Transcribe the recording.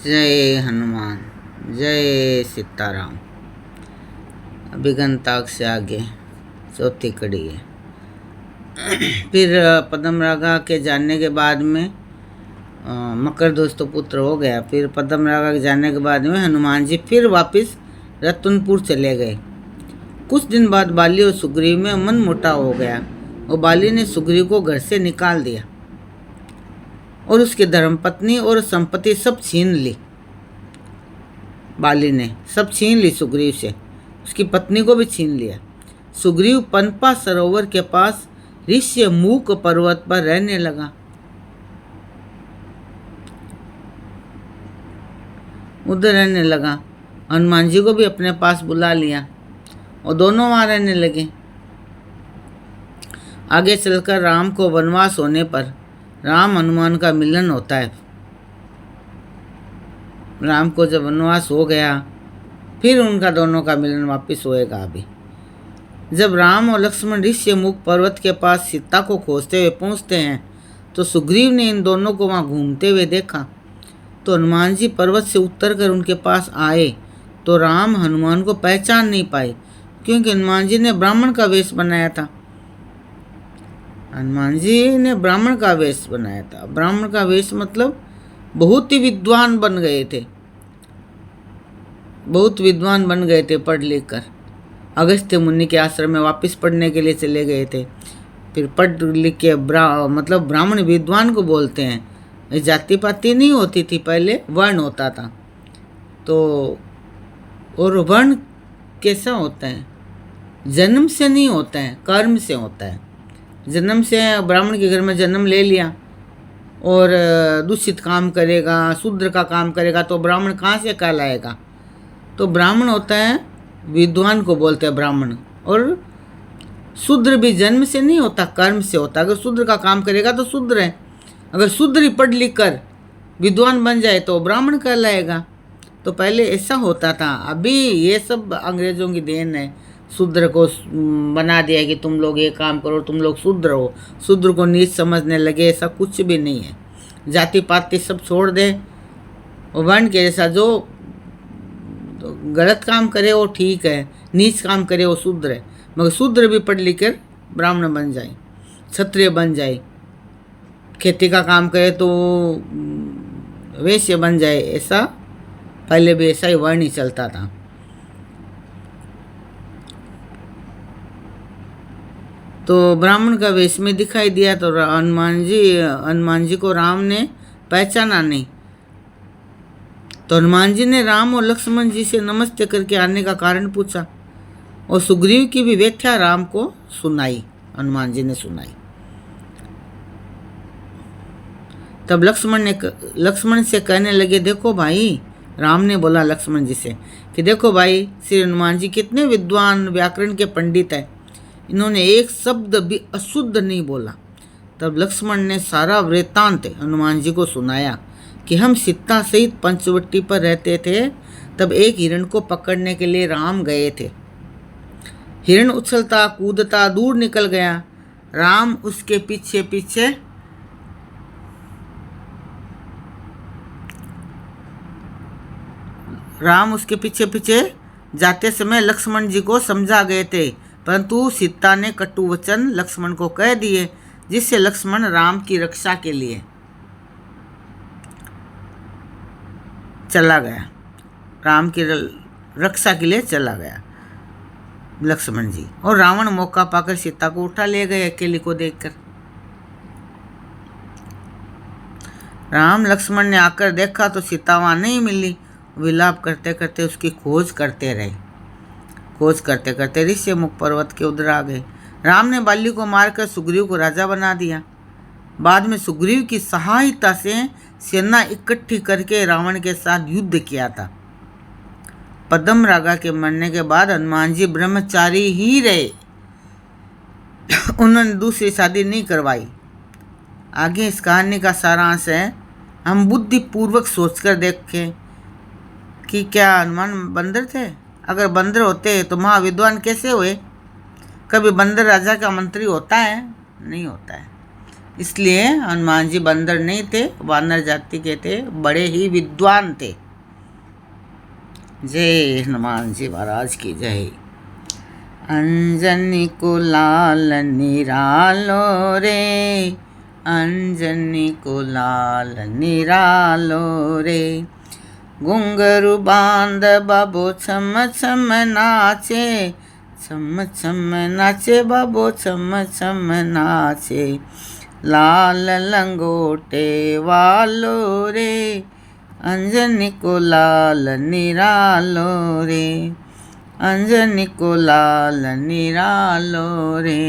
जय हनुमान, जय सीताराम। अभिगंताक से आगे चौथी कड़ी है। फिर पद्म रागा के जानने के बाद में मकर दोस्तों पुत्र हो गया। फिर पद्म रागा के जानने के बाद में हनुमान जी फिर वापस रतनपुर चले गए। कुछ दिन बाद बाली और सुग्रीव में मन मुटाव हो गया और बाली ने सुग्रीव को घर से निकाल दिया और उसकी धर्मपत्नी और संपत्ति सब छीन ली। बाली ने सब छीन ली सुग्रीव से, उसकी पत्नी को भी छीन लिया। सुग्रीव पनपा सरोवर के पास ऋष्यमुख पर्वत पर रहने लगा। उधर रहने लगा। हनुमान जी को भी अपने पास बुला लिया और दोनों वहां रहने लगे। आगे चलकर राम को वनवास होने पर राम हनुमान का मिलन होता है। राम को जब वनवास हो गया फिर उनका दोनों का मिलन वापस होएगा। अभी जब राम और लक्ष्मण ऋष्यमुख पर्वत के पास सीता को खोजते हुए पहुंचते हैं तो सुग्रीव ने इन दोनों को वहां घूमते हुए देखा। तो हनुमान जी पर्वत से उतरकर उनके पास आए तो राम हनुमान को पहचान नहीं पाए, क्योंकि हनुमान जी ने ब्राह्मण का वेश बनाया था। हनुमान जी ने ब्राह्मण का वेश बनाया था। ब्राह्मण का वेश मतलब बहुत ही विद्वान बन गए थे, बहुत विद्वान बन गए थे पढ़ लिख कर। अगस्त्य मुनि के आश्रम में वापस पढ़ने के लिए चले गए थे। फिर पढ़ लिख के मतलब ब्राह्मण विद्वान को बोलते हैं। जाति पाति नहीं होती थी, पहले वर्ण होता था। तो और वर्ण कैसा होता है? जन्म से नहीं होता है, कर्म से होता है। जन्म से ब्राह्मण के घर में जन्म ले लिया और दूषित काम करेगा, शूद्र का काम करेगा तो ब्राह्मण कहाँ से कहलाएगा? तो ब्राह्मण होता है, विद्वान को बोलते हैं ब्राह्मण। और शूद्र भी जन्म से नहीं होता, कर्म से होता। अगर शूद्र का काम करेगा तो शूद्र है। अगर शूद्र ही पढ़ लिख कर विद्वान बन जाए तो ब्राह्मण कहलाएगा। तो पहले ऐसा होता था। अभी ये सब अंग्रेजों की देन है। शूद्र को बना दिया कि तुम लोग ये काम करो, तुम लोग शूद्र हो। शूद्र को नीच समझने लगे। ऐसा कुछ भी नहीं है। जाति पाति सब छोड़ दे। वर्ण के जैसा जो गलत काम करे वो ठीक है, नीच काम करे वो शूद्र है। मगर शूद्र भी पढ़ लिख कर ब्राह्मण बन जाए, क्षत्रिय बन जाए, खेती का काम करे तो वैश्य बन जाए। ऐसा पहले भी ऐसा ही वर्ण ही चलता था। तो ब्राह्मण का वेश में दिखाई दिया तो हनुमान जी को राम ने पहचाना नहीं। तो हनुमान जी ने राम और लक्ष्मण जी से नमस्ते करके आने का कारण पूछा और सुग्रीव की भी व्याख्या राम को सुनाई। हनुमान जी ने सुनाई। तब लक्ष्मण से कहने लगे, देखो भाई, राम ने बोला लक्ष्मण जी से कि देखो भाई, श्री हनुमान जी कितने विद्वान व्याकरण के पंडित हैं। इन्होंने एक शब्द भी अशुद्ध नहीं बोला। तब लक्ष्मण ने सारा वृत्तांत हनुमान जी को सुनाया कि हम सीता सहित पंचवटी पर रहते थे। तब एक हिरण को पकड़ने के लिए राम गए थे। हिरण उछलता कूदता दूर निकल गया। राम उसके पीछे पीछे जाते समय लक्ष्मण जी को समझा गए थे, परंतु सीता ने कटु वचन लक्ष्मण को कह दिए, जिससे लक्ष्मण राम की रक्षा के लिए चला गया। राम की रक्षा के लिए चला गया लक्ष्मण जी। और रावण मौका पाकर सीता को उठा ले गए अकेली को देखकर। राम लक्ष्मण ने आकर देखा तो सीता वहां नहीं मिली। विलाप करते करते उसकी खोज करते रहे। खोज करते करते ऋष्यमुख पर्वत के उधर आ गए। राम ने बाली को मारकर सुग्रीव को राजा बना दिया। बाद में सुग्रीव की सहायता से सेना इकट्ठी करके रावण के साथ युद्ध किया था। पद्म रागा के मरने के बाद हनुमान जी ब्रह्मचारी ही रहे। उन्होंने दूसरी शादी नहीं करवाई। आगे इस कहानी का सारांश है, हम बुद्धिपूर्वक सोचकर देखें कि क्या हनुमान बंदर थे? अगर बंदर होते तो महाविद्वान कैसे हुए? कभी बंदर राजा का मंत्री होता है? नहीं होता है। इसलिए हनुमान जी बंदर नहीं थे, वानर जाति के थे, बड़े ही विद्वान थे। जय हनुमान जी महाराज की जय। अंजनी को लाल निरालो रे, अंजनी को लाल निरालो रे, घुंघरू बांध बाबो छम छम नाचे, छम छम नाचे बाबो छम छम नाचे, लाल लंगोटे वालो रे, अंजनी को लाल निरालो रे, अंजनी को लाल निरालो रे।